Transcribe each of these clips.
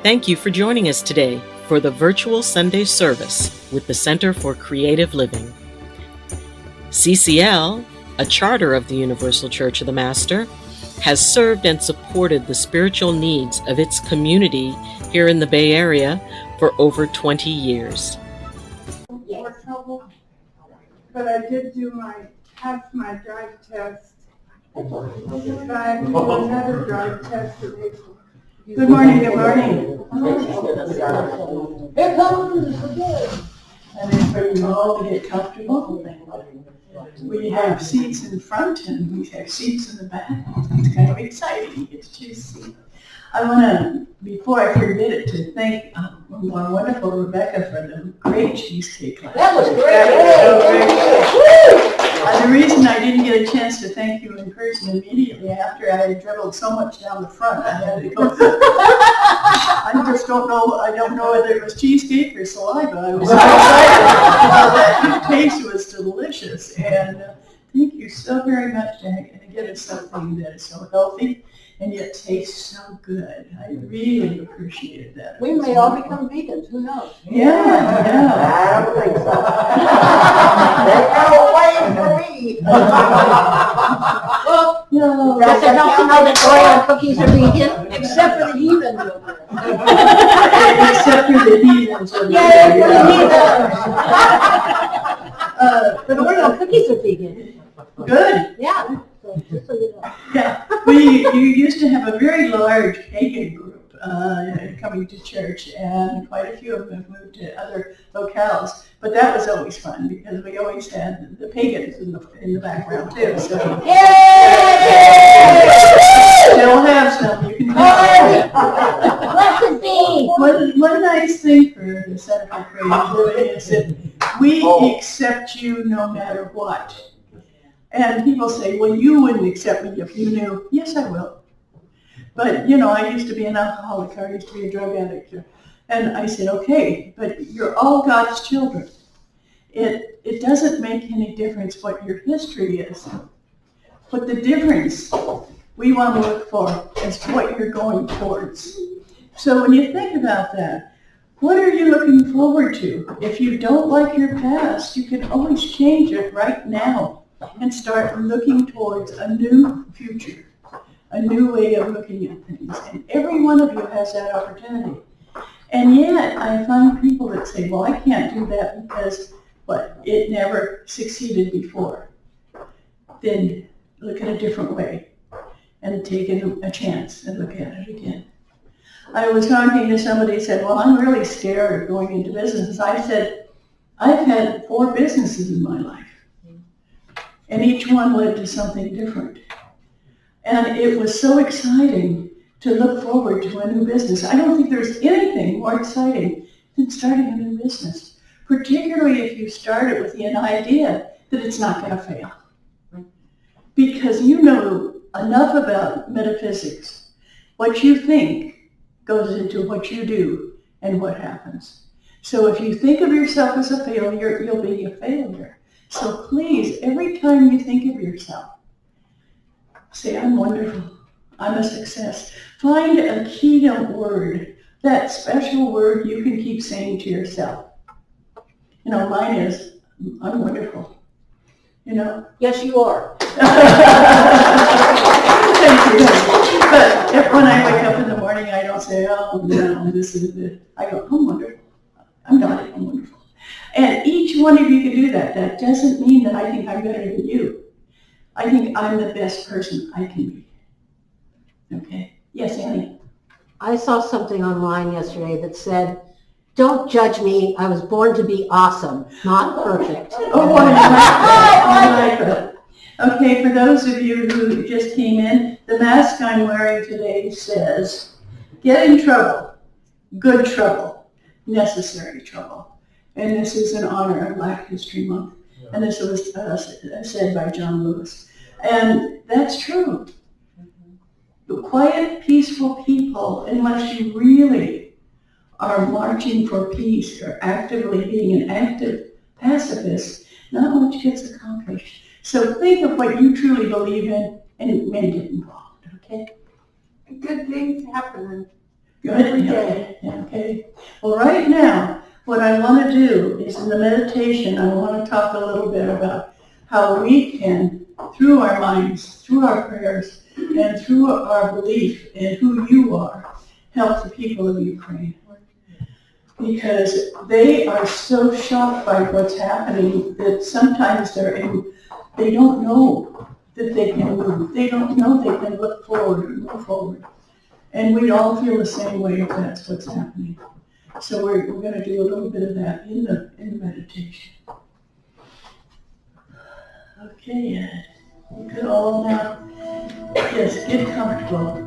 Thank you for joining us today for the virtual Sunday service with the Center for Creative Living. CCL, a charter of the Universal Church of the Master, has served and supported the spiritual needs of its community here in the Bay Area for over 20 years. More trouble, but I did pass my drive test. But I do another drive test in April. Good morning, good morning. Here comes the good. And it's for you all to get comfortable. We have seats in front and we have seats in the back. It's kind of exciting. You get to choose seats. I want to, before I forget it, to thank our wonderful Rebecca for the great cheesecake class. That was great. The reason I didn't get a chance to thank you in person immediately after I had dribbled so much down the front, I had to go. I just don't know. I don't know whether it was cheesecake or saliva. I was so excited. The taste was delicious, and thank you so very much to get us something that is so healthy and yet tastes so good. I really appreciated that. We may all become vegans. Who knows? Yeah. I don't think so. They're waiting for me. Well, No. does it help to know that Oreo cookies are vegan? Except for the heathens over there. Except for the heathens. Yay for the heathens! But Oreo cookies are vegan. Good. Yeah. So just so you know. Yeah. You used to have a very large pagan group coming to church, and quite a few of them have moved to other locales. But that was always fun because we always had the pagans in the background too. So still have some. You can Blessed be! One nice thing for the Center for Creative Living is that we accept you no matter what. And people say, well, you wouldn't accept me if you knew. Yes, I will. But, I used to be an alcoholic. I used to be a drug addict. And I said, okay, but you're all God's children. It doesn't make any difference what your history is. But the difference we want to look for is what you're going towards. So when you think about that, what are you looking forward to? If you don't like your past, you can always change it right now and start looking towards a new future, a new way of looking at things. And every one of you has that opportunity. And yet, I find people that say, well, I can't do that because, it never succeeded before. Then look at a different way and take a chance and look at it again. I was talking to somebody who said, well, I'm really scared of going into business. I said, I've had 4 businesses in my life. And each one led to something different. And it was so exciting to look forward to a new business. I don't think there's anything more exciting than starting a new business, particularly if you start it with the idea that it's not going to fail. Because you know enough about metaphysics. What you think goes into what you do and what happens. So if you think of yourself as a failure, you'll be a failure. So please, every time you think of yourself, say, I'm wonderful, I'm a success. Find a keynote word, that special word you can keep saying to yourself. Mine is, I'm wonderful. Yes, you are. Thank you. But when I wake up in the morning, I don't say, oh, no, this is it. I go, I'm wonderful. I'm wonderful. And each one of you can do that. That doesn't mean that I think I'm better than you. I think I'm the best person I can be. Okay? Yes, Annie? I saw something online yesterday that said, don't judge me. I was born to be awesome, not perfect. Oh, I like that. Okay, for those of you who just came in, the mask I'm wearing today says, get in trouble, good trouble, necessary trouble. And this is in honor of Black History Month. And this was said by John Lewis. And that's true. The quiet, peaceful people, unless you really are marching for peace or actively being an active pacifist, not much gets accomplished. So think of what you truly believe in and make it involved, okay? Good things happen Good, okay. Well, right now, what I want to do is in the meditation, I want to talk a little bit about how we can, through our minds, through our prayers, and through our belief in who you are, help the people of Ukraine. Because they are so shocked by what's happening that sometimes they don't know that they can move. They don't know they can look forward and move forward. And we all feel the same way if that's what's happening. So we're going to do a little bit of that in the meditation. Okay, Ed. You can all now just get comfortable.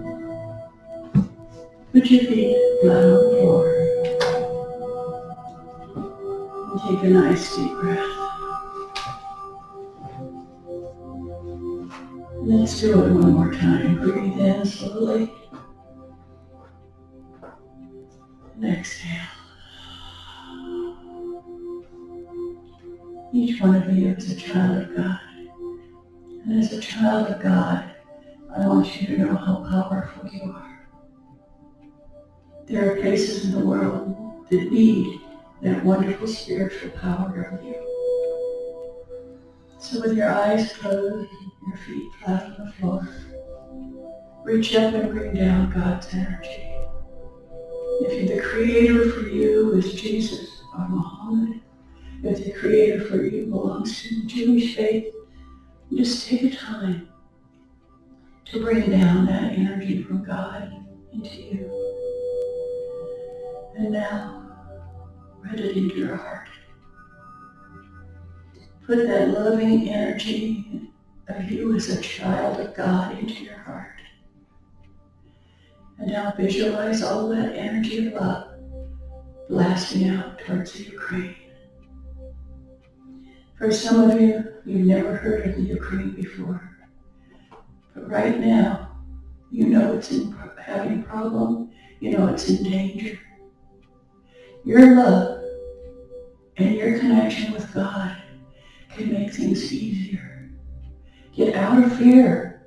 Put your feet flat on the floor. And take a nice deep breath. Let's do it one more time. Breathe in slowly. And exhale. Each one of you is a child of God. And as a child of God, I want you to know how powerful you are. There are places in the world that need that wonderful spiritual power of you. So with your eyes closed, your feet flat on the floor, reach up and bring down God's energy. If the creator for you is Jesus or Muhammad, if the creator for you belongs to the Jewish faith, just take a time to bring down that energy from God into you. And now, put it into your heart. Put that loving energy of you as a child of God into your heart. And now visualize all that energy of love blasting out towards the Ukraine. For some of you, you've never heard of the Ukraine before. But right now, you know it's having a problem. You know it's in danger. Your love and your connection with God can make things easier. Get out of fear.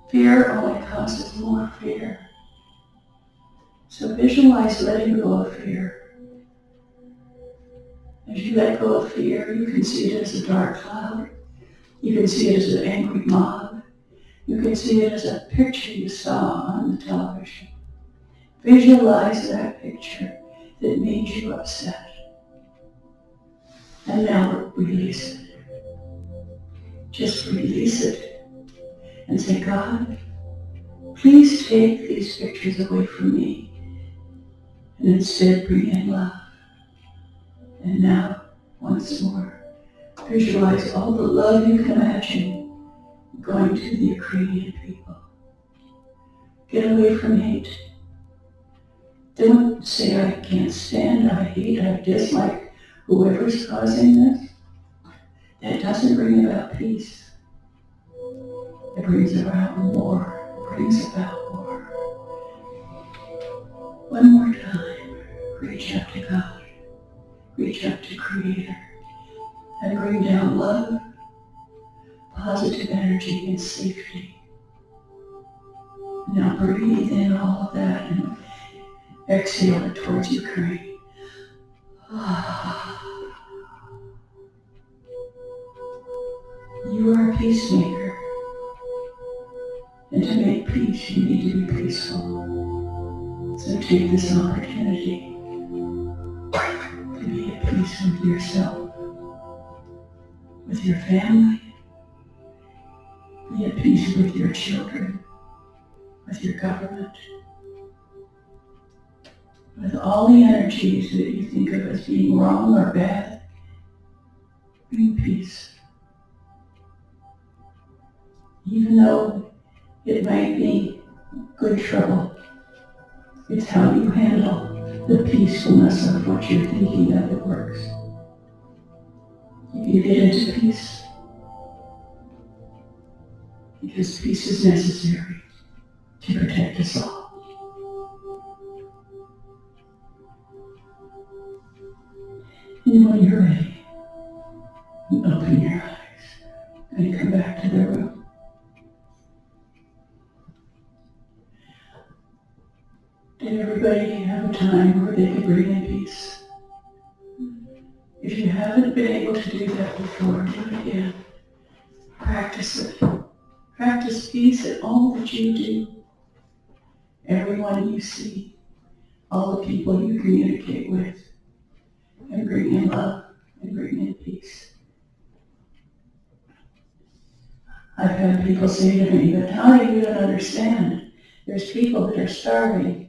Fear only causes more fear. So visualize letting go of fear. As you let go of fear, you can see it as a dark cloud. You can see it as an angry mob. You can see it as a picture you saw on the television. Visualize that picture that made you upset. And now release it. Just release it and say, God, please take these pictures away from me and instead bring in love. And now, once more, visualize all the love you can imagine going to the Ukrainian people. Get away from hate. Don't say, I can't stand, I hate, I dislike whoever's causing this. That doesn't bring about peace. It brings about war. It brings about war. One more time, reach out to God. Reach out to Creator. And bring down love, positive energy, and safety. Now breathe in all of that and exhale it towards Ukraine. You are a peacemaker. And to make peace, you need to be peaceful. So take this opportunity to be at peace with yourself, with your family, be at peace with your children, with your government, with all the energies that you think of as being wrong or bad. Bring peace. Even though it might be good trouble, it's how you handle the peacefulness of what you're thinking of that works. If you get into peace, because peace is necessary to protect us all. And when you're ready, you open your eyes and come back to the room. Did everybody everybody have a time where they can bring in peace. If you haven't been able to do that before, do it again. Practice it. Practice peace in all that you do. Everyone you see, all the people you communicate with, and bring in love and bring in peace. I've had people say to me, but Tony, you don't understand. There's people that are starving.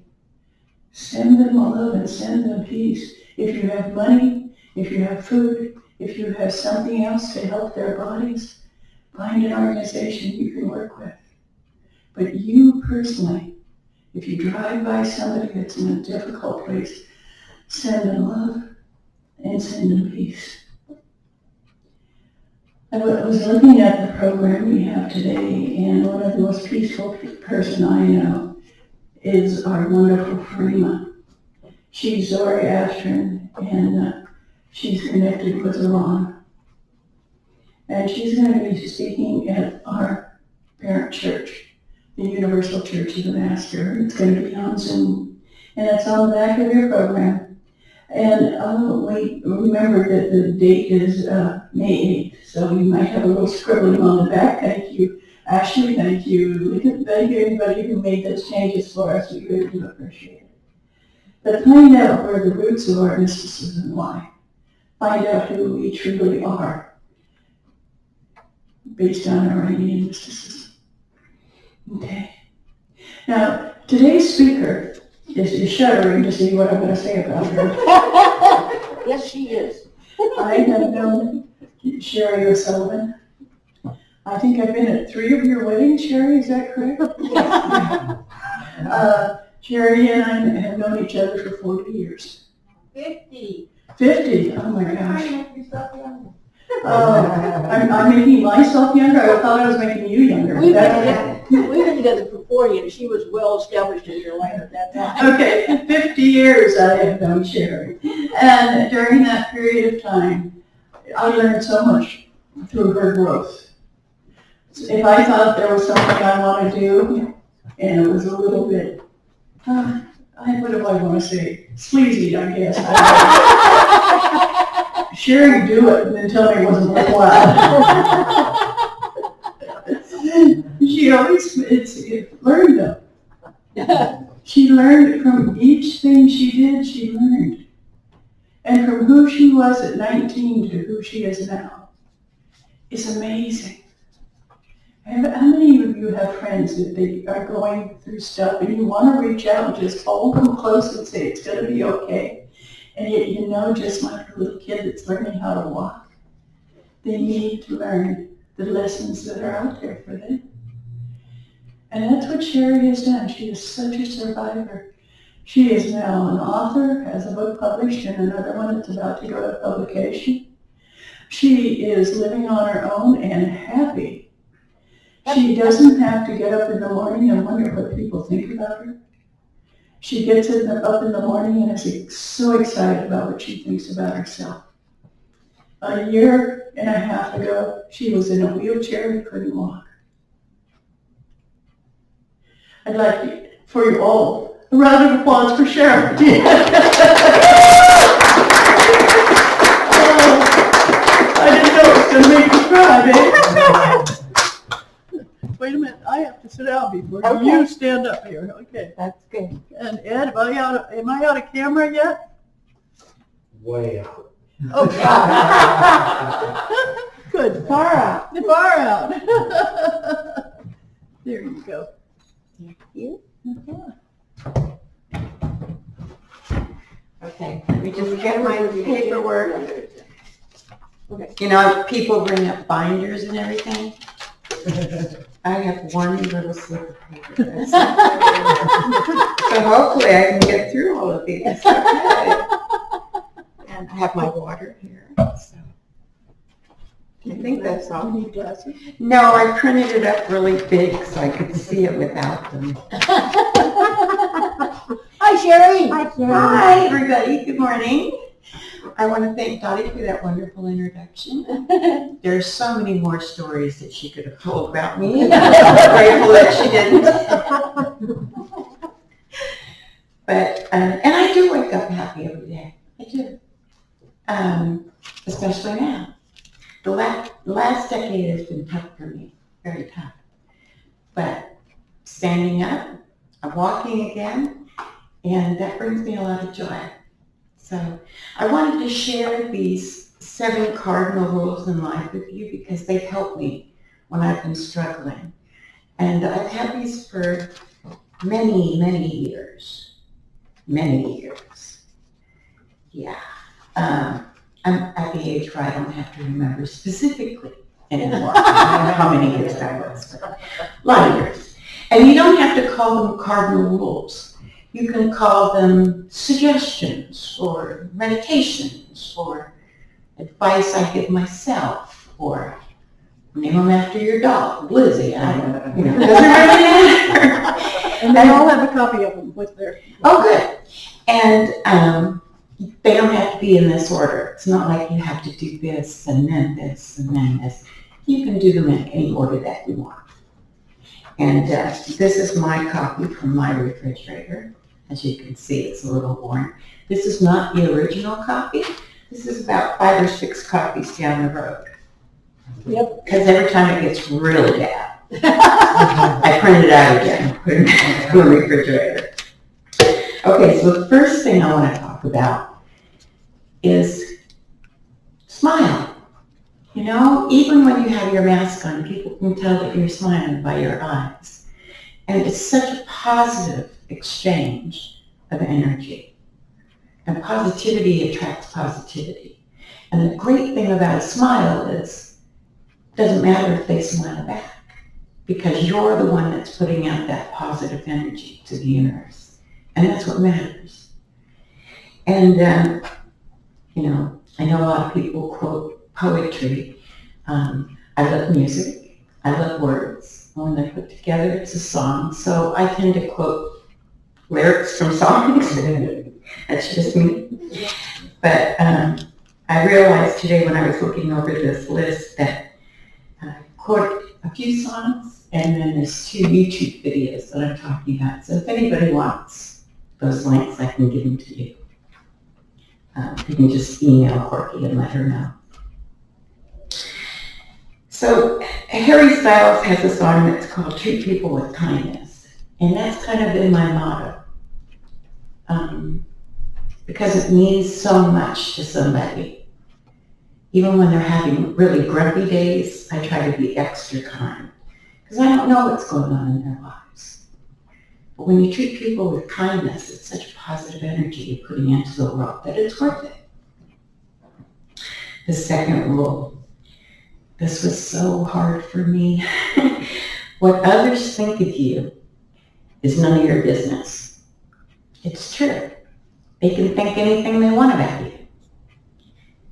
Send them love and send them peace. If you have money, if you have food, if you have something else to help their bodies, find an organization you can work with. But you personally, if you drive by somebody that's in a difficult place, send them love and send them peace. I was looking at the program we have today, and one of the most peaceful person I know is our wonderful Farima. She's Zoroastrian, and she's connected with Iran. And she's going to be speaking at our parent church, the Universal Church of the Master. It's going to be on Zoom, and it's on the back of your program. And we remember that the date is May 8th, so you might have a little scribbling on the back. Thank you, Ashley. Thank you. Thank you, everybody who made those changes for us. We really do appreciate it. But find out where the roots of our mysticism lie. Find out who we truly are, based on our Indian mysticism. Okay. Now, today's speaker is shuddering to see what I'm going to say about her. Yes, she is. I have known Sheri O'Sullivan. I think I've been at 3 of your weddings, Sheri, is that correct? Sheri and I have known each other for 40 years. 50. 50? Oh my gosh. I'm making myself younger? I thought I was making you younger. We've been together for 40, and she was well established in your life at that time. Okay, 50 years I have known Sheri. And during that period of time, I learned so much through her growth. If I thought there was something I want to do, and it was a little bit, what do I want to say? Sleazy, I guess. Sheri, do it, and then tell me it wasn't worthwhile. She always learned them. She learned from each thing she did, she learned. And from who she was at 19 to who she is now. It's amazing. How many of you have friends that they are going through stuff and you want to reach out and just hold them close and say it's going to be okay? And yet you know, just like a little kid that's learning how to walk, they need to learn the lessons that are out there for them. And that's what Sheri has done. She is such a survivor. She is now an author, has a book published, and another one that's about to go to publication. She is living on her own and happy. She doesn't have to get up in the morning and wonder what people think about her. She gets up in the morning and is so excited about what she thinks about herself. A year and a half ago, she was in a wheelchair and couldn't walk. I'd like for you all a round of applause for Sheri. I didn't know it was going to make me cry, babe. Wait a minute, I have to sit down before you stand up here. Okay. That's good. And Ed, am I out of camera yet? Way out. Okay. Good. Far out. Far out. There you go. Thank you. Okay, let me just get my paperwork. Okay. You know, people bring up binders and everything. I have one little slip of paper. That's it. So hopefully I can get through all of these. Okay. And I have my water here. So I think that's all. You need glasses? No, I printed it up really big so I could see it without them. Hi, Sheri. Hi, Sheri. Hi, everybody. Good morning. I want to thank Dottie for that wonderful introduction. There's so many more stories that she could have told about me. I'm grateful that she didn't. But, and I do wake up happy every day. I do. Especially now. The last decade has been tough for me, very tough. But standing up, I'm walking again, and that brings me a lot of joy. So I wanted to share these 7 cardinal rules in life with you because they've helped me when I've been struggling. And I've had these for many, many years. Many years. Yeah. I'm at the age where I don't have to remember specifically anymore how many years that was. A lot of years. And you don't have to call them cardinal rules. You can call them suggestions or meditations or advice I give myself or name them after your dog, Lizzie. I don't know. It doesn't really matter. And they all have a copy of them with their. Oh, good. And they don't have to be in this order. It's not like you have to do this and then this and then this. You can do them in any order that you want. And this is my copy from my refrigerator. As you can see, it's a little worn. This is not the original copy. This is about 5 or 6 copies down the road. Yep. Because every time it gets really bad, I print it out again, put it in the refrigerator. Okay, so the first thing I want to talk about is smile. You know, even when you have your mask on, people can tell that you're smiling by your eyes. And it's such a positive exchange of energy. And positivity attracts positivity. And the great thing about a smile is, it doesn't matter if they smile back, because you're the one that's putting out that positive energy to the universe. And that's what matters. And, you know, I know a lot of people quote poetry. I love music. I love words. When they're put together, it's a song. So I tend to quote lyrics from songs. That's just me. But I realized today when I was looking over this list that I quoted a few songs, and then there's 2 YouTube videos that I'm talking about. So if anybody wants those links, I can give them to you. You can just email Corky and let her know. So Harry Styles has a song that's called Treat People with Kindness. And that's kind of been my motto. Because it means so much to somebody. Even when they're having really grumpy days, I try to be extra kind. Because I don't know what's going on in their lives. But when you treat people with kindness, it's such positive energy you're putting into the world that it's worth it. The second rule. This was so hard for me. What others think of you is none of your business. It's true. They can think anything they want about you.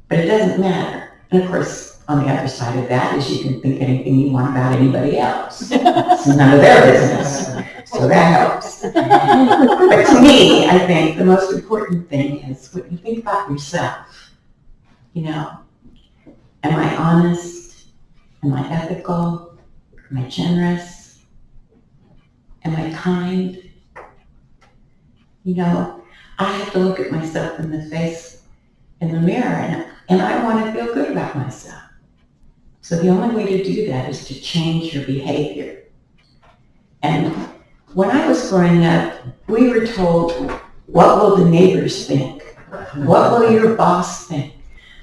But it doesn't matter. And of course, on the other side of that is you can think anything you want about anybody else. It's none of their business. So that helps. But to me, I think the most important thing is what you think about yourself. You know, am I honest? Am I ethical? Am I generous? Am I kind? You know, I have to look at myself in the face in the mirror, and I want to feel good about myself. So the only way to do that is to change your behavior. And when I was growing up, we were told, what will the neighbors think? What will your boss think?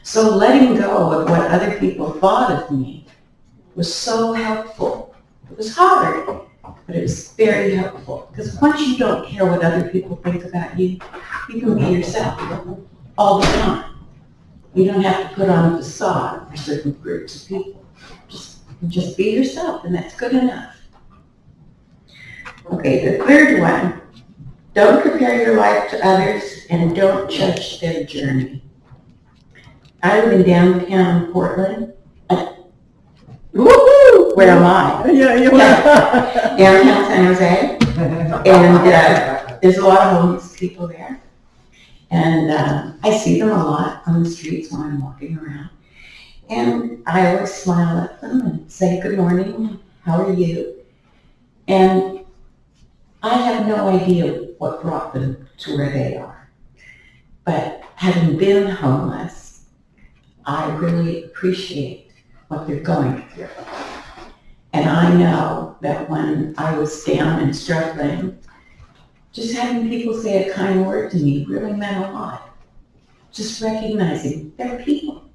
So letting go of what other people thought of me was so helpful. It was hard, but it was very helpful. Because once you don't care what other people think about you, you can be yourself all the time. You don't have to put on a facade for certain groups of people. Just be yourself, and that's good enough. Okay, the third one, don't compare your life to others and don't judge their journey. I live in downtown Portland. Woohoo! Where am I? Downtown San Jose. And there's a lot of homeless people there. And I see them a lot on the streets when I'm walking around. And I always smile at them and say, good morning, how are you? And I have no idea what brought them to where they are. But having been homeless, I really appreciate what they're going through. And I know that when I was down and struggling, just having people say a kind word to me really meant a lot. Just recognizing they're people.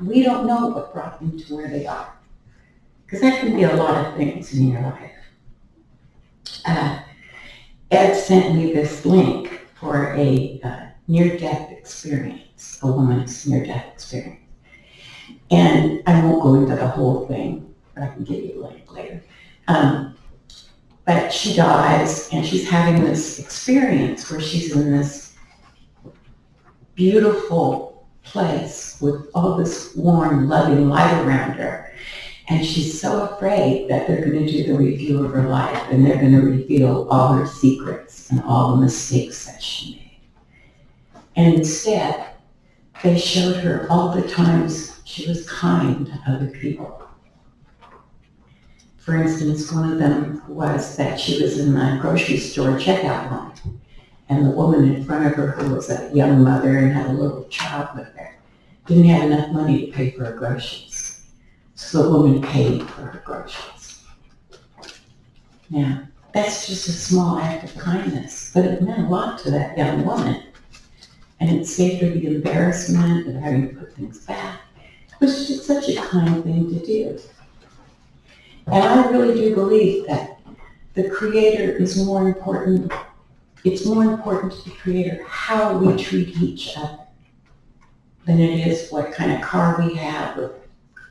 We don't know what brought them to where they are. Because that can be a lot of things in your life. Ed sent me this link for a near-death experience, a woman's near-death experience. And I won't go into the whole thing, but I can give you a link later. But she dies, and she's having this experience where she's in this beautiful place with all this warm, loving light around her. And she's so afraid that they're going to do the review of her life, and they're going to reveal all her secrets and all the mistakes that she made. And instead, they showed her all the times she was kind to other people. For instance, one of them was that she was in the grocery store checkout line, and the woman in front of her, who was a young mother and had a little child with her, didn't have enough money to pay for her groceries. So the woman paid for her groceries. Now, that's just a small act of kindness, but it meant a lot to that young woman. And it saved her the embarrassment of having to put things back. It was just such a kind thing to do. And I really do believe that the Creator is more important. It's more important to the Creator how we treat each other than it is what kind of car we have, or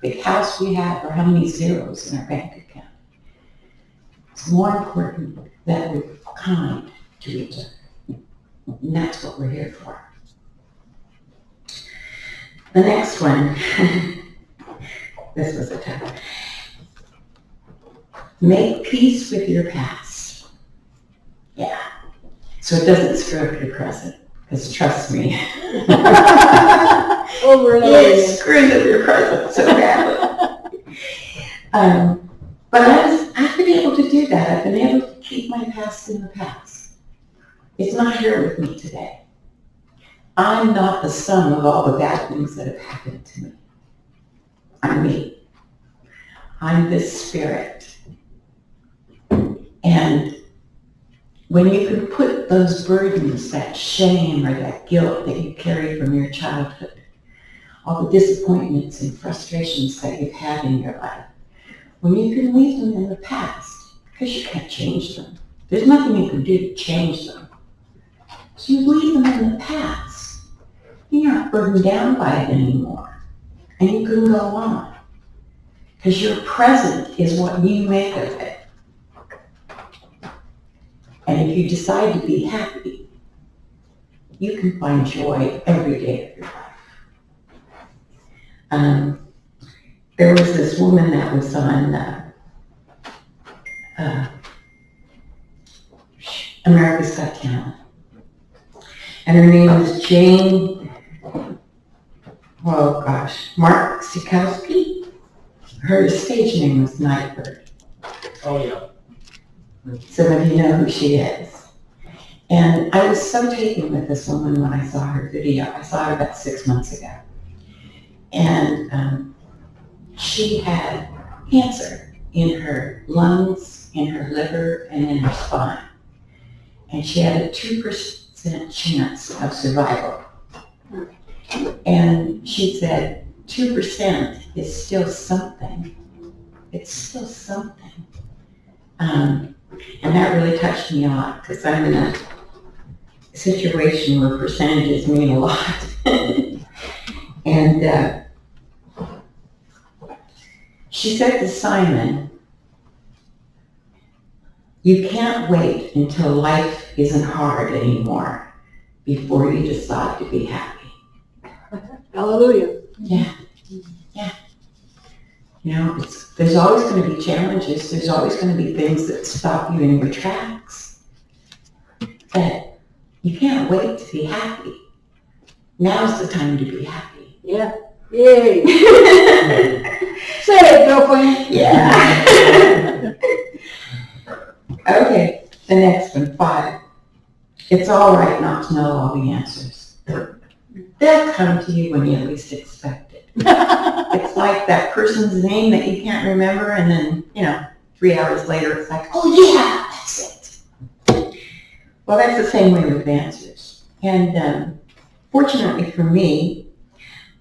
big house we have, or how many zeros in our bank account. It's more important that we're kind to each other. And that's what we're here for. The next one, this was a tough one. Make peace with your past. Yeah. So it doesn't screw up your present, because trust me, Over and over it again. screws up your present so badly. But I've been able to do that. I've been able to keep my past in the past. It's not here with me today. I'm not the sum of all the bad things that have happened to me. I'm me. I'm this spirit. And when you can put those burdens, that shame or that guilt that you carry from your childhood, all the disappointments and frustrations that you've had in your life, when you can leave them in the past, because you can't change them. There's nothing you can do to change them. So you leave them in the past. You're not burdened down by it anymore. And you can go on. Because your present is what you make of it. And if you decide to be happy, you can find joy every day of your life. There was this woman that was on America's Got Talent. And her name was Jane, Mark Sikowski. Her stage name was Nightbird. Oh, yeah. Some of you know who she is. And I was so taken with this woman when I saw her video. I saw her about 6 months ago. And she had cancer in her lungs, in her liver, and in her spine. And she had a 2% chance of survival. And she said, 2% is still something. It's still something. And that really touched me a lot, because I'm in a situation where percentages mean a lot. And she said to Simon, you can't wait until life isn't hard anymore before you decide to be happy. Hallelujah. Yeah. You know, there's always going to be challenges. There's always going to be things that stop you in your tracks. But you can't wait to be happy. Now's the time to be happy. Yeah. Yay. Say it, girlfriend. Yeah. Okay, the next one, 5. it's all right not to know all the answers. They'll come to you when you least expect it. It's like that person's name that you can't remember, and then, 3 hours later, it's like, oh yeah, that's it. Well, that's the same way with answers. And fortunately for me,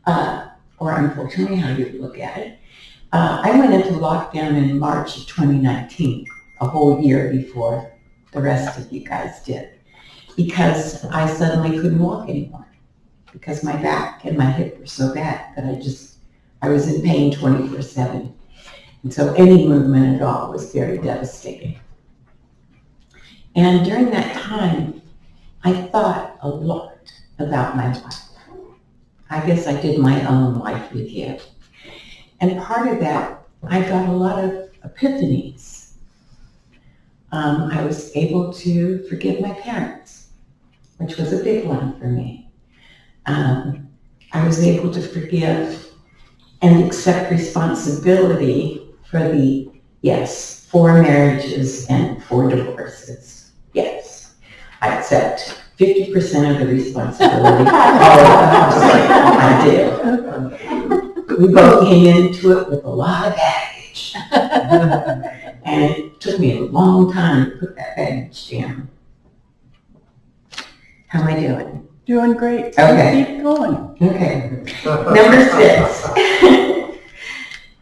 or unfortunately, how you look at it, I went into lockdown in March of 2019, a whole year before the rest of you guys did, because I suddenly couldn't walk anymore, because my back and my hip were so bad that I was in pain 24/7. And so any movement at all was very devastating. And during that time, I thought a lot about my life. I guess I did my own life review. And part of that, I got a lot of epiphanies. I was able to forgive my parents, which was a big one for me. I was able to forgive and accept responsibility for the, 4 marriages and 4 divorces. Yes, I accept 50% of the responsibility. I do. We both came into it with a lot of baggage. And it took me a long time to put that baggage down. How am I doing? Doing great. Okay. Keep going. Okay. Number 6.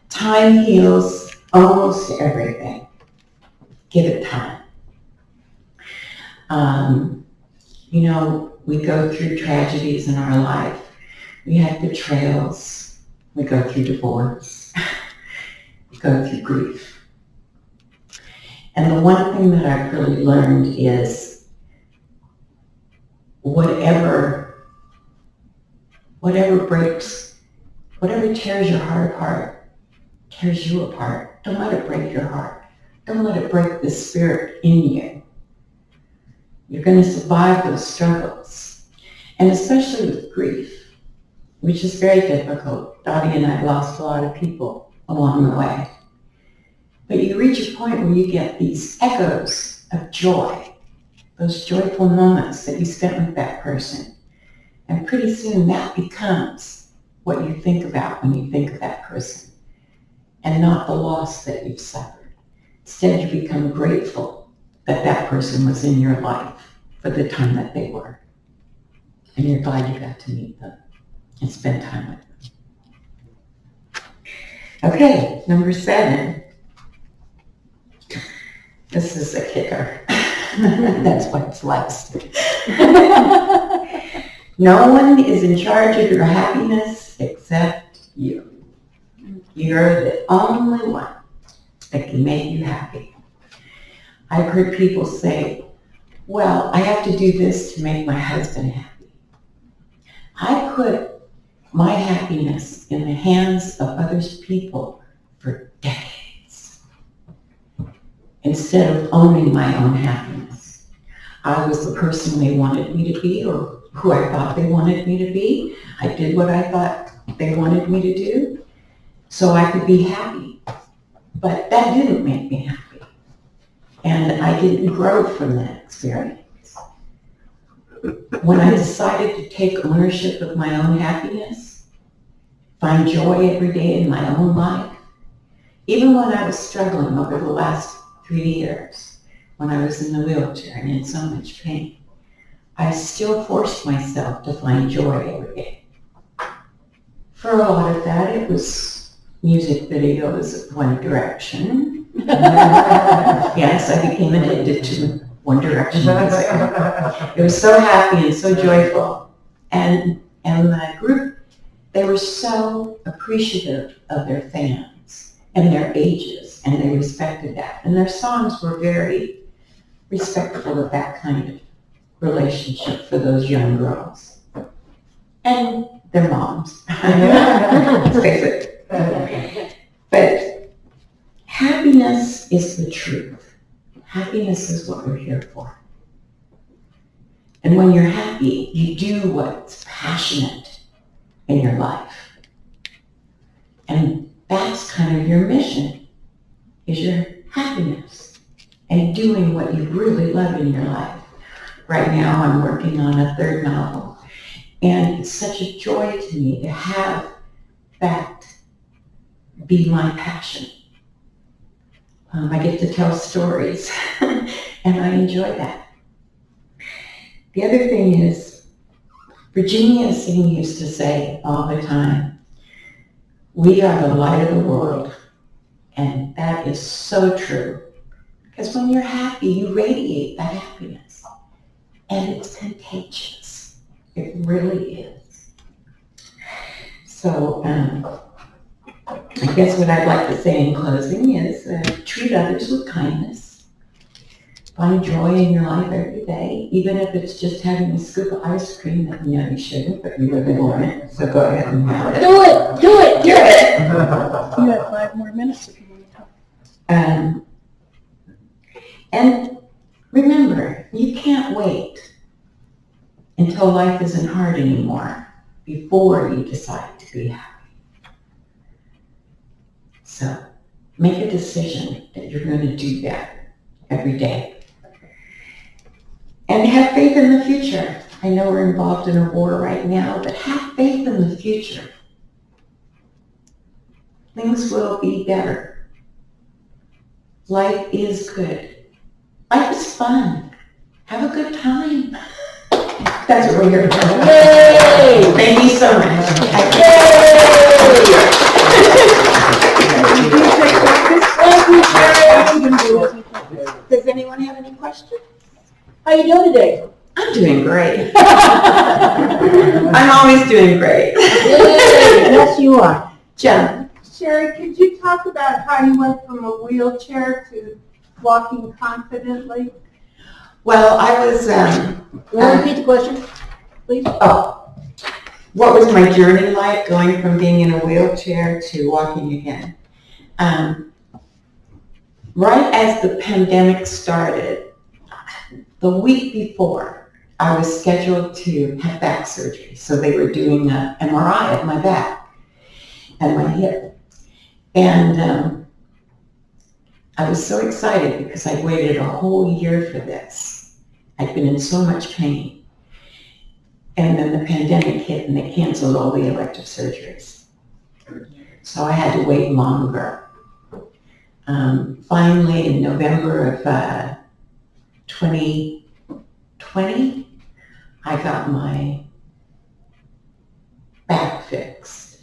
Time heals almost everything. Give it time. We go through tragedies in our life. We have betrayals. We go through divorce. We go through grief. And the one thing that I've really learned is whatever breaks, whatever tears your heart apart, tears you apart. Don't let it break your heart. Don't let it break the spirit in you. You're going to survive those struggles. And especially with grief, which is very difficult. Dottie and I lost a lot of people along the way. But you reach a point where you get these echoes of joy, those joyful moments that you spent with that person. And pretty soon that becomes what you think about when you think of that person, and not the loss that you've suffered. Instead, you become grateful that that person was in your life for the time that they were. And you're glad you got to meet them and spend time with them. Okay, number 7. This is a kicker. That's what's last. No one is in charge of your happiness except you. You're the only one that can make you happy. I've heard people say, well, I have to do this to make my husband happy. I put my happiness in the hands of other people for decades instead of owning my own happiness. I was the person they wanted me to be, or who I thought they wanted me to be. I did what I thought they wanted me to do so I could be happy. But that didn't make me happy. And I didn't grow from that experience. When I decided to take ownership of my own happiness, find joy every day in my own life, even when I was struggling over the last 3 years, when I was in the wheelchair and in so much pain, I still forced myself to find joy every day. For a lot of that, it was music videos of One Direction. Yes, I became addicted to One Direction music. It was so happy and so joyful. And the group, they were so appreciative of their fans and their ages, and they respected that. And their songs were very respectful of that kind of relationship for those young girls. And their moms. Let's face it. But happiness is the truth. Happiness is what we're here for. And when you're happy, you do what's passionate in your life. And that's kind of your mission, is your happiness and doing what you really love in your life, Right now I'm working on a third novel. And it's such a joy to me to have that be my passion. I get to tell stories, and I enjoy that. The other thing is, Virginia Singh used to say all the time, we are the light of the world. And that is so true. Because when you're happy, you radiate that happiness. And it's contagious. It really is. So, I guess what I'd like to say in closing is treat others with kindness. Find joy in your life every day, even if it's just having a scoop of ice cream that you know you shouldn't, but you really want it. So go ahead and have it. Do it! Do it! Do it! You have 5 more minutes if you want to talk. And remember, you can't wait until life isn't hard anymore before you decide to be happy. So make a decision that you're going to do that every day. And have faith in the future. I know we're involved in a war right now, but have faith in the future. Things will be better. Life is good. Life is fun. Have a good time. That's what we're here for. Yay! Thank you so much. Does anyone have any questions? How you doing today? I'm doing great. I'm always doing great. Yes, you are. Jen. Sheri, could you talk about how you went from a wheelchair to walking confidently? Well, I was, Will you repeat the question, please? what was my journey like going from being in a wheelchair to walking again? Right as the pandemic started, the week before, I was scheduled to have back surgery. So they were doing an MRI of my back and my hip. And I was so excited because I'd waited a whole year for this. I'd been in so much pain. And then the pandemic hit and they canceled all the elective surgeries. So I had to wait longer. Finally, in November of 2020, I got my back fixed.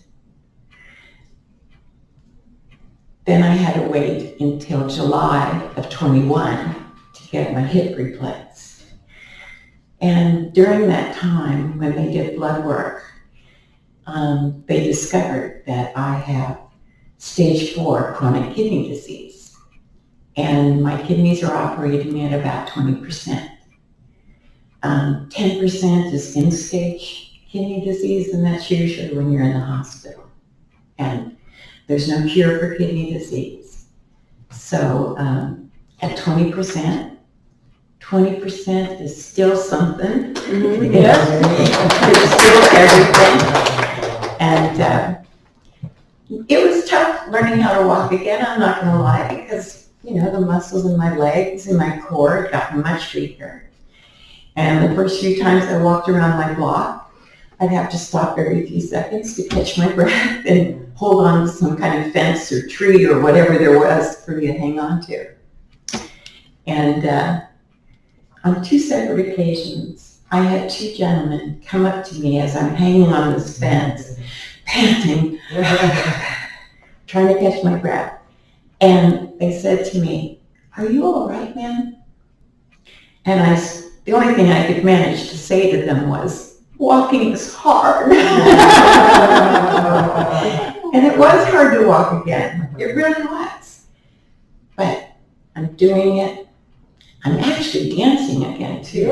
Then I had to wait until July of 21 to get my hip replaced. And during that time, when they did blood work, they discovered that I have stage 4 chronic kidney disease. And my kidneys are operating at about 20%. 10% is end-stage kidney disease, and that's usually when you're in the hospital. And there's no cure for kidney disease. So at 20%, 20% is still something. Mm-hmm. It's still everything. And it was tough learning how to walk again, I'm not going to lie, because the muscles in my legs and my core had gotten much weaker. And the first few times I walked around my block, I'd have to stop every few seconds to catch my breath and hold on to some kind of fence or tree or whatever there was for me to hang on to. And on 2 separate occasions, I had 2 gentlemen come up to me as I'm hanging on this fence, panting, trying to catch my breath. And they said to me, "Are you all right, ma'am?" And the only thing I could manage to say to them was, "Walking is hard." And it was hard to walk again. It really was. But I'm doing it. I'm actually dancing again, too.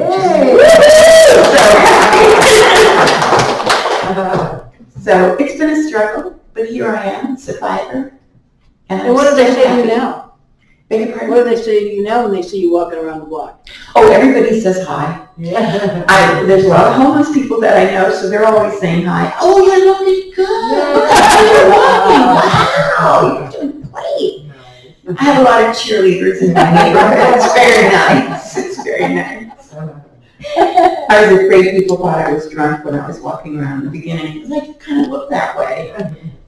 So it's been a struggle, but here I am, a survivor. And what do they say to you now? Beg your pardon? What do they say to you now when they see you walking around the block? Oh, everybody says hi. Yeah. There's a lot of homeless people that I know, so they're always saying hi. "Oh, you're looking good. Wow, you're doing great." I have a lot of cheerleaders in my neighborhood. It's very nice. It's very nice. I was afraid people thought I was drunk when I was walking around in the beginning, because I kind of looked that way.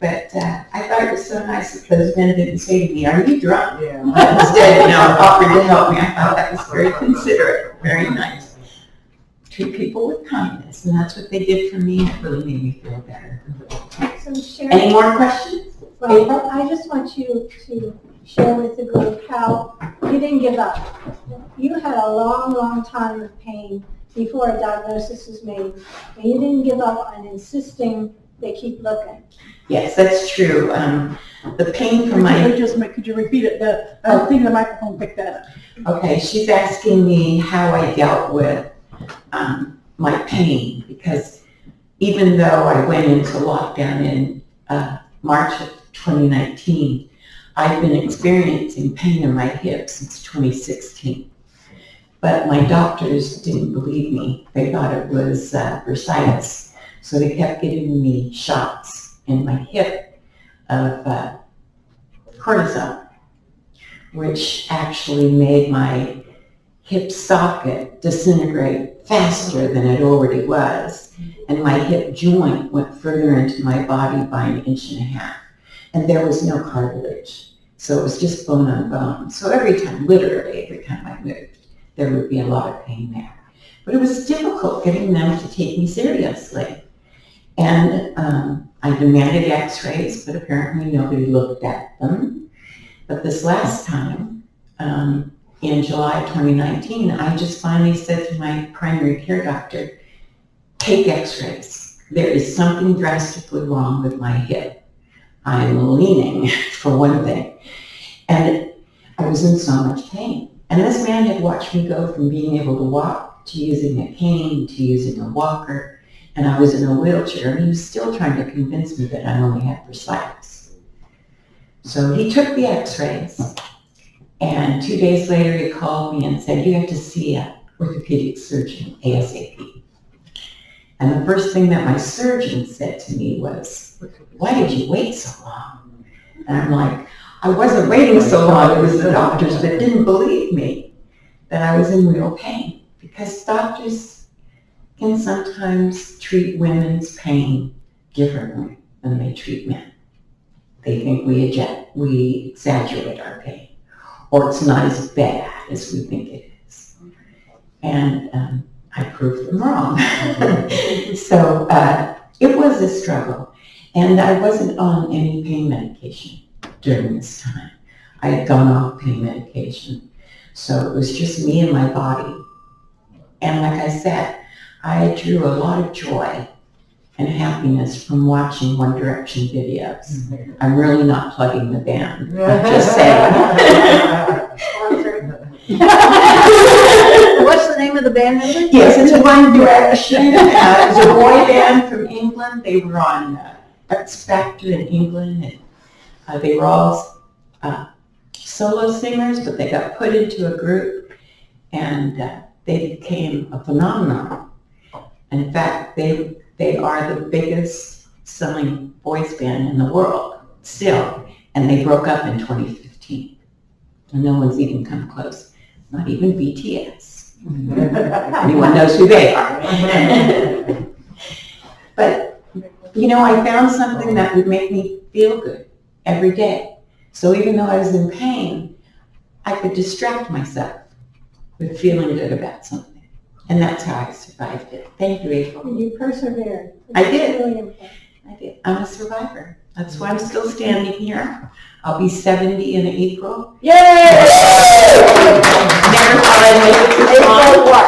But I thought it was so nice that those men didn't say to me, "Are you drunk?" Yeah. Instead, offered to help me. I thought that was very considerate, very nice. Treat people with kindness, and that's what they did for me. It really made me feel better. So Sheri, Any more questions? well, I just want you to share with the group how you didn't give up. You had a long, long time of pain before a diagnosis was made, and you didn't give up on insisting they keep looking. Yes, that's true. The pain from my... Could you repeat it? The thing the microphone picked that up. Okay, she's asking me how I dealt with my pain, because even though I went into lockdown in March of 2019, I've been experiencing pain in my hip since 2016. But my doctors didn't believe me. They thought it was bursitis. So they kept giving me shots in my hip of cortisone, which actually made my hip socket disintegrate faster than it already was. And my hip joint went further into my body by 1.5 inches. And there was no cartilage. So it was just bone on bone. So literally every time I moved, there would be a lot of pain there. But it was difficult getting them to take me seriously. And I demanded x-rays, but apparently nobody looked at them. But this last time, in July 2019, I just finally said to my primary care doctor, take x-rays. There is something drastically wrong with my hip. I'm leaning, for one thing. And I was in so much pain. And this man had watched me go from being able to walk to using a cane to using a walker. And I was in a wheelchair, and he was still trying to convince me that I only had bursitis. So he took the x-rays, and 2 days later he called me and said, you have to see an orthopedic surgeon ASAP. And the first thing that my surgeon said to me was, why did you wait so long? And I'm like, I wasn't waiting so long. It was the doctors that didn't believe me that I was in real pain, because doctors can sometimes treat women's pain differently than they treat men. They think we exaggerate our pain, or it's not as bad as we think it is. And I proved them wrong. So it was a struggle, and I wasn't on any pain medication during this time. I had gone off pain medication. So it was just me and my body. And like I said, I drew a lot of joy and happiness from watching One Direction videos. I'm really not plugging the band, I'm just saying. What's the name of the band member? Yes, it's One Direction. It's a boy band from England. They were on X Factor in England, and they were all solo singers, but they got put into a group, and they became a phenomenon. In fact, they are the biggest selling boys band in the world still, and they broke up in 2015. And no one's even come close, not even BTS. Anyone knows who they are. But, I found something that would make me feel good every day. So even though I was in pain, I could distract myself with feeling good about something. And that's how I survived it. Thank you, April. And you persevered. I did. Really important. I did. I'm a survivor. That's why I'm still standing here. I'll be 70 in April. Yay! Never thought I'd make it this long. April what?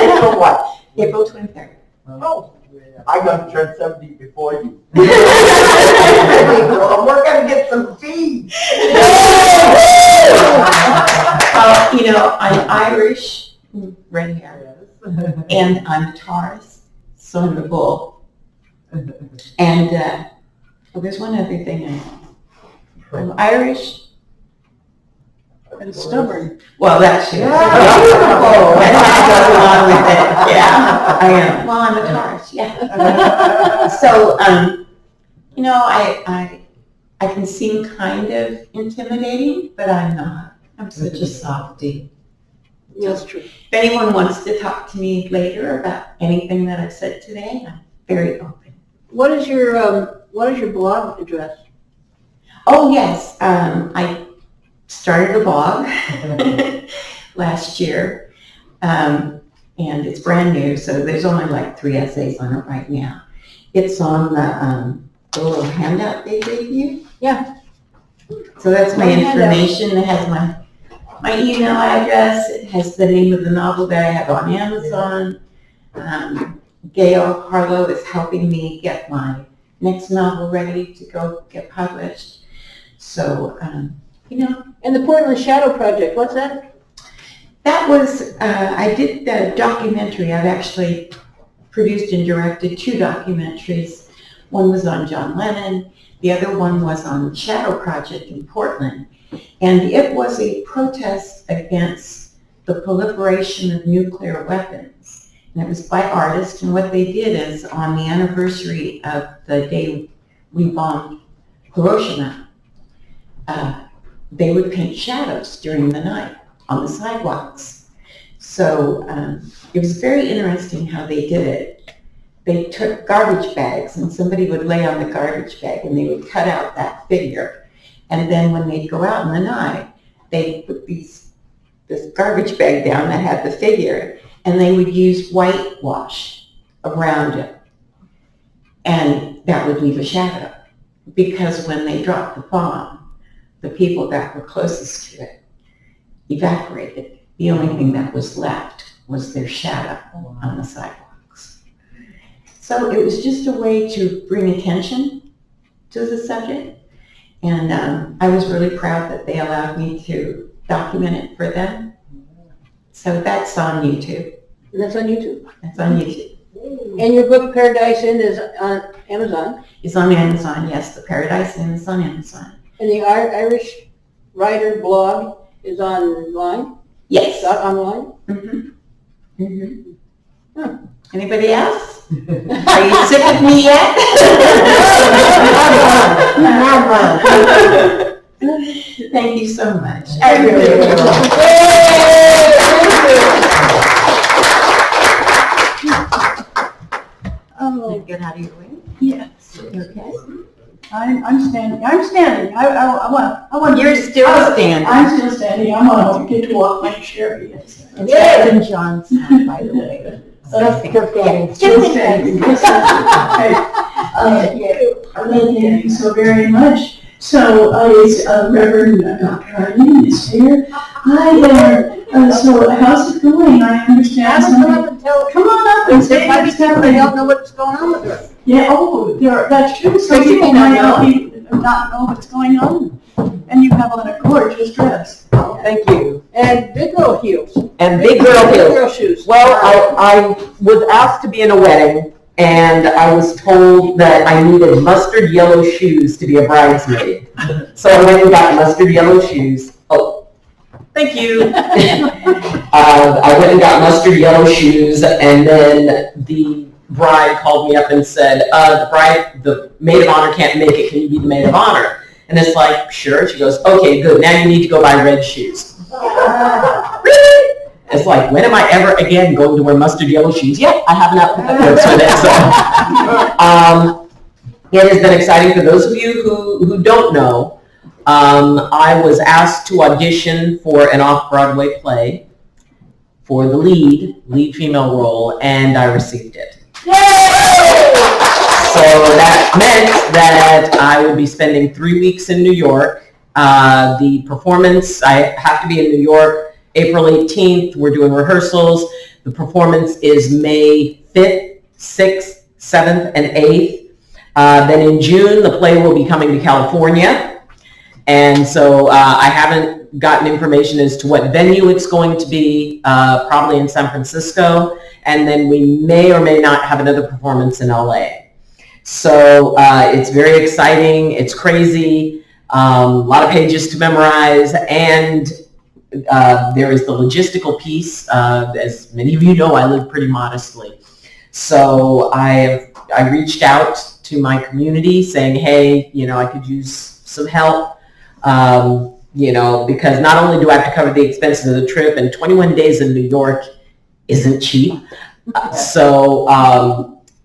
April what? April 23rd. Oh. I got to turn 70 before you. April, we're gonna get some feed. I'm Irish, red hair, and I'm Taurus, so I'm the bull. And there's one other thing. I'm Irish. And stubborn. Well, that's it. Yeah. That goes along with it. Yeah, I am. Well, I'm a Taurus. Yeah. So, I can seem kind of intimidating, but I'm not. I'm such a softie. That's true. If anyone wants to talk to me later about anything that I've said today, I'm very open. What is your blog address? Oh, yes. I started a blog last year, and it's brand new, so there's only like 3 essays on it right now. It's on the little handout they gave you. Yeah. So that's my Little handout. information. It has my email address. It has the name of the novel that I have on Amazon. Gail Harlow is helping me get my next novel ready to go get published. So, And the Portland Shadow Project, what's that? that was, I did the documentary. I've actually produced and directed 2 documentaries. One was on John Lennon. The other one was on the Shadow Project in Portland. And it was a protest against the proliferation of nuclear weapons. And it was by artists. And what they did is on the anniversary of the day we bombed Hiroshima, they would paint shadows during the night on the sidewalks. So it was very interesting how they did it. They took garbage bags and somebody would lay on the garbage bag and they would cut out that figure. And then when they'd go out in the night, they'd put this garbage bag down that had the figure and they would use whitewash around it. And that would leave a shadow because when they dropped the bomb, the people that were closest to it evaporated. The only thing that was left was their shadow on the sidewalks. So it was just a way to bring attention to the subject. And I was really proud that they allowed me to document it for them. So that's on YouTube. And that's on YouTube. That's on YouTube. And your book, Paradise Inn, is on Amazon. It's on Amazon, yes. The Paradise Inn is on Amazon. And the Irish Writer blog is online? Yes. Online? Mm-hmm. Mm-hmm. Huh. Anybody else? Are you sick of me yet? Thank you so much. I really Oh, get out of your way. yes. Okay. I'm standing. I want. You're still standing. I'm still standing. I want to get to walk my Sheri. And Captain John's son, by the way. Just forgetting. Still standing. Hey, thank you so very much. So, it's Reverend Dr. Ayleen is here. Hi there. So, how's it going? I understand Come something. up and tell. Come on up and say There might be what's people that happening. don't know what's going on with her. Yeah, that's true. Some But you people may might not not know what's going on. And you have on a gorgeous dress. Thank you. And big girl heels. And big girl Big heels. girl shoes. Well, I was asked to be in a wedding, and I was told that I needed mustard yellow shoes to be a bridesmaid. So I went and got mustard yellow shoes. Oh, thank you. I went and got mustard yellow shoes, and then the bride called me up and said, the maid of honor can't make it. Can you be the maid of honor? And it's like, sure. She goes, okay, good. Now you need to go buy red shoes. Really? It's like, when am I ever again going to wear mustard yellow shoes? Yeah, I have an outfit that goes with it. So, it has been exciting for those of you who don't know. I was asked to audition for an off-Broadway play for the lead female role, and I received it. So that meant that I would be spending 3 weeks in New York. The performance, I have to be in New York April 18th. We're doing rehearsals. The performance is May 5th, 6th, 7th, and 8th. Then in June, the play will be coming to California. And so I haven't gotten information as to what venue it's going to be, probably in San Francisco. And then we may or may not have another performance in LA. So it's very exciting. It's crazy. A lot of pages to memorize. And there is the logistical piece. As many of you know, I live pretty modestly. So I reached out to my community saying, hey, I could use some help. because not only do I have to cover the expenses of the trip, and 21 days in New York isn't cheap. So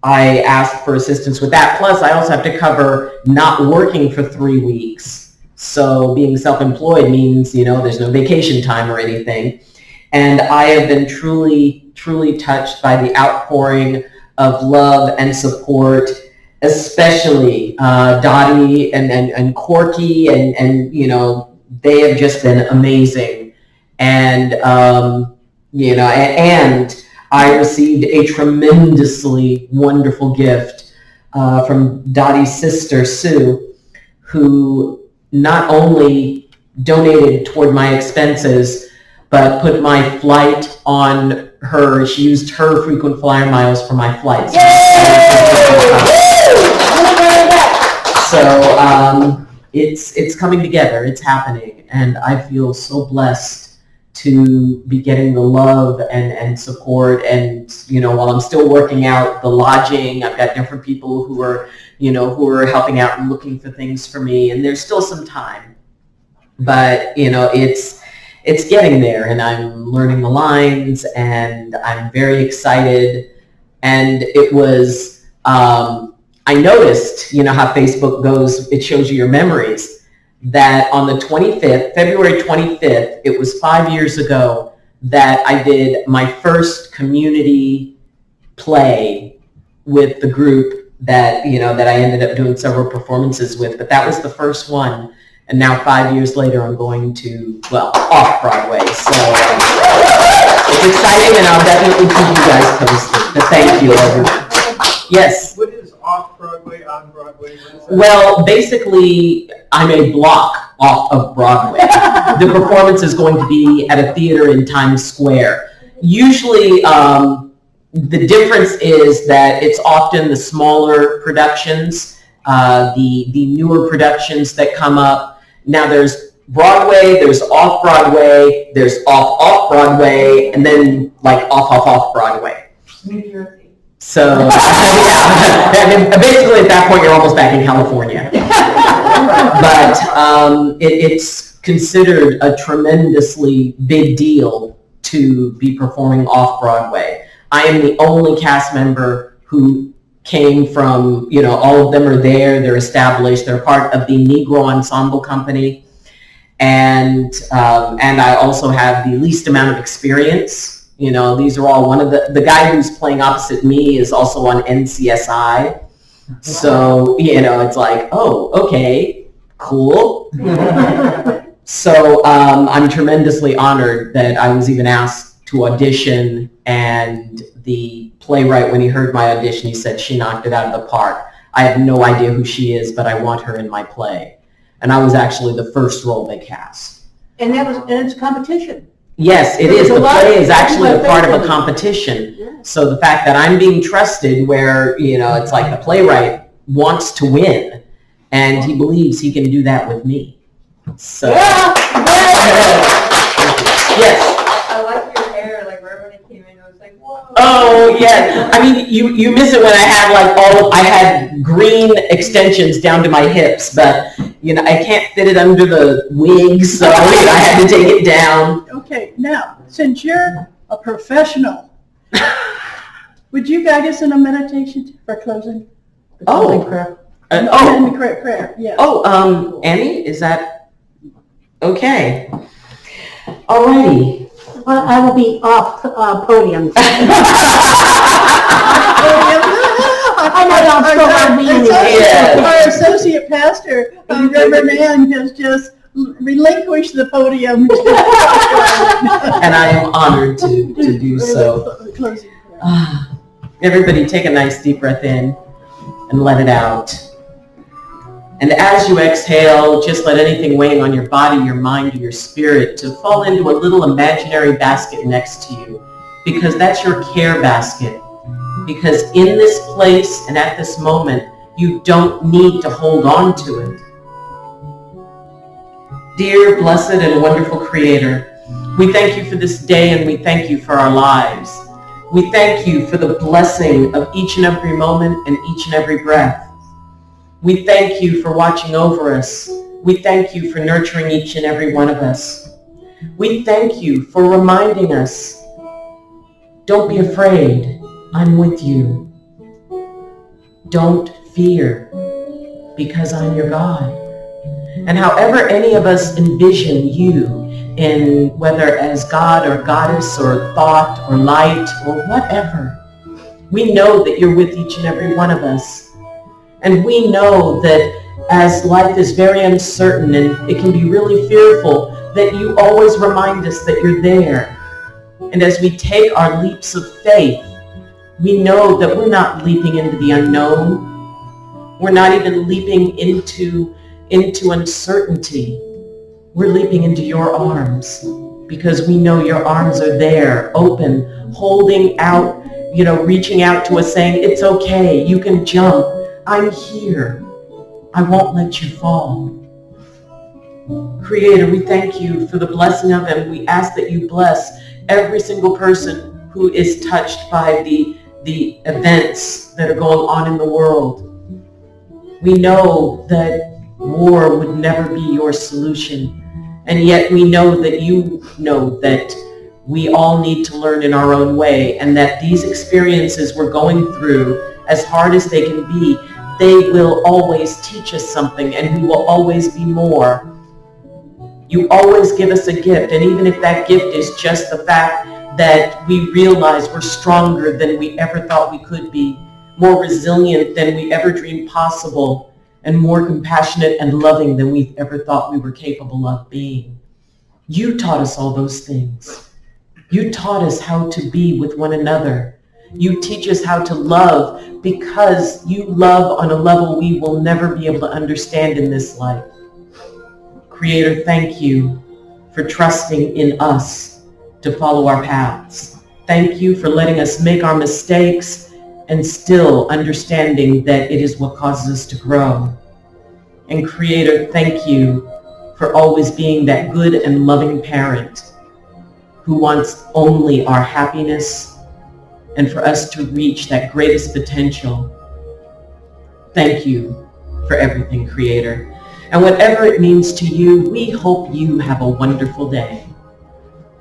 I asked for assistance with that. Plus, I also have to cover not working for 3 weeks. So being self-employed means, there's no vacation time or anything. And I have been truly, truly touched by the outpouring of love and support, especially Dottie and Corky, and they have just been amazing. And, and I received a tremendously wonderful gift from Dottie's sister, Sue, who not only donated toward my expenses, but put my flight on her. She used her frequent flyer miles for my flights. So it's coming together. It's happening. And I feel so blessed to be getting the love and support. And, while I'm still working out the lodging, I've got different people who are helping out and looking for things for me. And there's still some time. But, it's getting there, and I'm learning the lines, and I'm very excited. And it was, I noticed, how Facebook goes, it shows you your memories, that on the 25th, February 25th, it was 5 years ago that I did my first community play with the group that, that I ended up doing several performances with, but that was the first one. And now 5 years later, I'm going to, off-Broadway. So it's exciting, and I'll definitely keep you guys posted. But thank you, everyone. Yes? What is off-Broadway, on-Broadway? Well, basically, I'm a block off of Broadway. The performance is going to be at a theater in Times Square. Usually, the difference is that it's often the smaller productions, the newer productions that come up. Now there's Broadway, there's off-Broadway, there's off-Broadway, and then off-Broadway. New Jersey. So, basically at that point you're almost back in California. But it's considered a tremendously big deal to be performing off-Broadway. I am the only cast member who came from, all of them are there, they're established, they're part of the Negro Ensemble Company, and I also have the least amount of experience. These are all one of the guy who's playing opposite me is also on NCSI, so, it's like, oh, okay, cool. So I'm tremendously honored that I was even asked to audition, and the playwright, when he heard my audition, he said, she knocked it out of the park. I have no idea who she is, but I want her in my play. And I was actually the first role they cast. And it's a competition. Yes, it is. The play is actually a part of a competition. Yeah. So the fact that I'm being trusted where, it's like the playwright wants to win, and he believes he can do that with me. So. Yeah. Yes. I like your hair, like right when it came in, I was like, whoa. Oh, yeah. I mean, you miss it when I had I had green extensions down to my hips, but, I can't fit it under the wig, so I had to take it down. Okay, now, since you're a professional, would you guide us in a meditation for closing? Prayer, yeah. Oh, Annie, is that okay? Alrighty. Well, I will be off podium. I know y'all still want me in Yeah. Our associate pastor, Reverend Ann, has just relinquished the podium. And I am honored to do so. Closing prayer. Everybody take a nice deep breath in and let it out. And as you exhale, just let anything weighing on your body, your mind, or your spirit to fall into a little imaginary basket next to you, because that's your care basket. Because in this place and at this moment, you don't need to hold on to it. Dear, blessed, and wonderful Creator, we thank you for this day, and we thank you for our lives. We thank you for the blessing of each and every moment and each and every breath. We thank you for watching over us We thank you for nurturing each and every one of us. We thank you for reminding us, don't be afraid, I'm with you. Don't fear, because I'm your God. And however any of us envision you, in whether as God or goddess or thought or light or whatever, we know that you're with each and every one of us. And we know that as life is very uncertain and it can be really fearful, that you always remind us that you're there. And as we take our leaps of faith, we know that we're not leaping into the unknown. We're not even leaping into uncertainty. We're leaping into your arms because we know your arms are there, open, holding out, reaching out to us saying, it's okay, you can jump. I'm here. I won't let you fall. Creator, we thank you for the blessing of him. We ask that you bless every single person who is touched by the events that are going on in the world. We know that war would never be your solution. And yet we know that you know that we all need to learn in our own way, and that these experiences we're going through, as hard as they can be, they will always teach us something, and we will always be more. You always give us a gift, and even if that gift is just the fact that we realize we're stronger than we ever thought we could be, more resilient than we ever dreamed possible, and more compassionate and loving than we ever thought we were capable of being. You taught us all those things. You taught us how to be with one another. You teach us how to love because you love on a level we will never be able to understand in this life. Creator, thank you for trusting in us to follow our paths. Thank you for letting us make our mistakes and still understanding that it is what causes us to grow. And Creator, thank you for always being that good and loving parent who wants only our happiness and for us to reach that greatest potential. Thank you for everything, Creator. And whatever it means to you, we hope you have a wonderful day.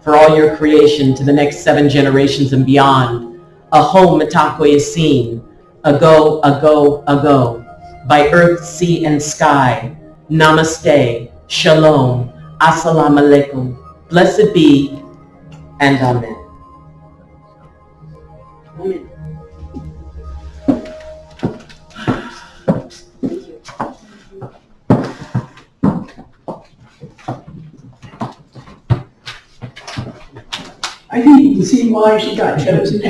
For all your creation to the next 7 generations and beyond, Aho Matako Yasin, ago, ago, ago, by earth, sea, and sky, namaste, shalom, assalamu alaikum, blessed be, and amen. Amen. I think you can see why she got chosen.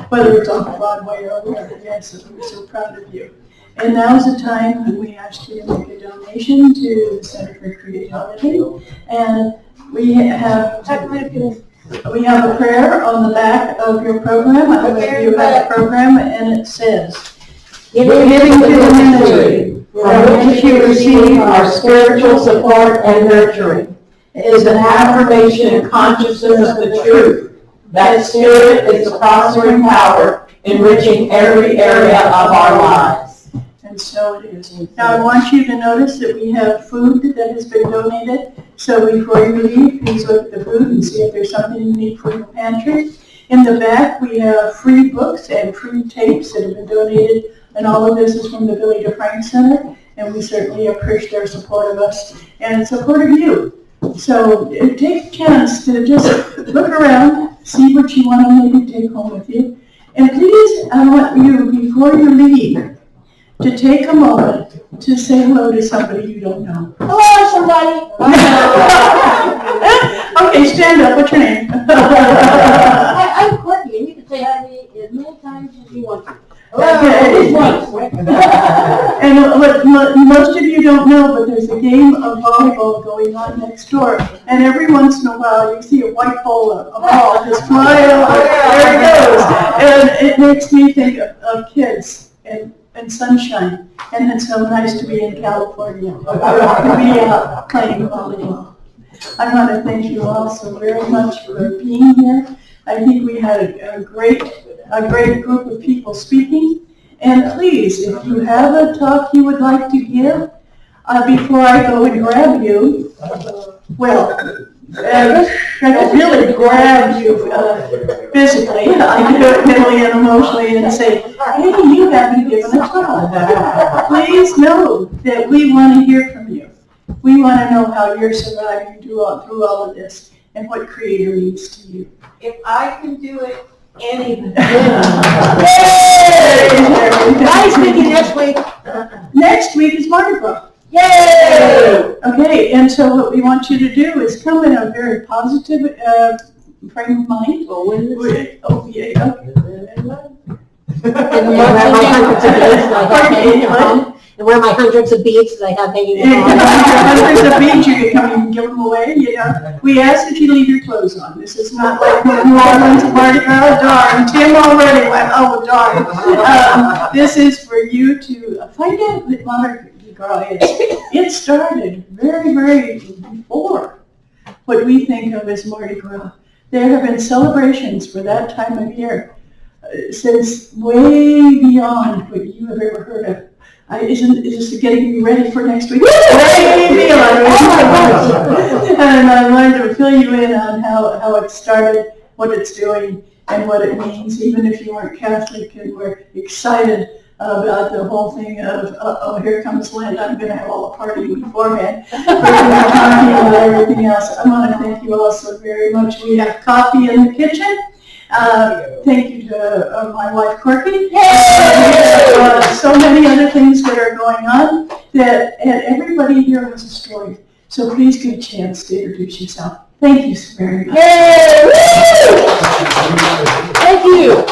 Whether it's on Broadway or wherever, yes, we're so proud of you. And now's the time when we ask you to make a donation to the Center for Creativity. And we have a prayer on the back of your program. I don't know if you have a program, and it says, Giving to the ministry, from which you receive our spiritual support and nurturing, is an affirmation and consciousness of the truth that Spirit is the prospering power, enriching every area of our lives. and so it is. Now I want you to notice that we have food that has been donated. So before you leave, please look at the food and see if there's something you need for your pantry. In the back, we have free books and free tapes that have been donated, and all of this is from the Billy DeFrank Center, and we certainly appreciate their support of us and support of you. So take a chance to just look around, see what you want to maybe take home with you. And please, I want you, before you leave, to take a moment to say hello to somebody you don't know. Hello, somebody. Okay, stand up. What's your name? I'm Courtney, and you can say hi to me as many times as you want to. And what most of you don't know, but there's a game of volleyball going on next door. And every once in a while, you see a white ball, a ball just fly over. There it goes. And it makes me think of kids and sunshine. And it's so nice to be in California, to be playing volleyball. I want to thank you all so very much for being here. I think we had a great group of people speaking, And please, if you have a talk you would like to give, before I go and grab you, well, I don't really grab you physically. I do it mentally and emotionally and say, hey, you haven't given a talk. Please know that we want to hear from you. We want to know how you're surviving through all of this and what Creator means to you. If I can do it, anybody. Nice meeting next week. Next week is Mardi Gras. Yay! Okay, and so what we want you to do is come in a very positive frame of mind. Oh, yeah. And where my hundreds of beads that I have hanging on. on. Hundreds of beads, you can come and give them away, you know. We ask that you leave your clothes on. This is not like New Orleans Mardi Gras. Darn, Tim already went, oh, darn. This is for you to find out what Mardi Gras is. It started very, very before what we think of as Mardi Gras. There have been celebrations for that time of year since way beyond what you have ever heard of. Is this getting you ready for next week? Way beyond. And I wanted to fill you in on how it started, what it's doing, and what it means, even if you weren't Catholic and were excited about the whole thing of, oh, here comes Lent, I'm going to have all the party beforehand. We're going to be talking about everything else. I want to thank you all so very much. We have coffee in the kitchen. Thank you to my wife, Corky. So many other things that are going on, and everybody here has a story. So please give a chance to introduce yourself. Thank you so very much. Thank you.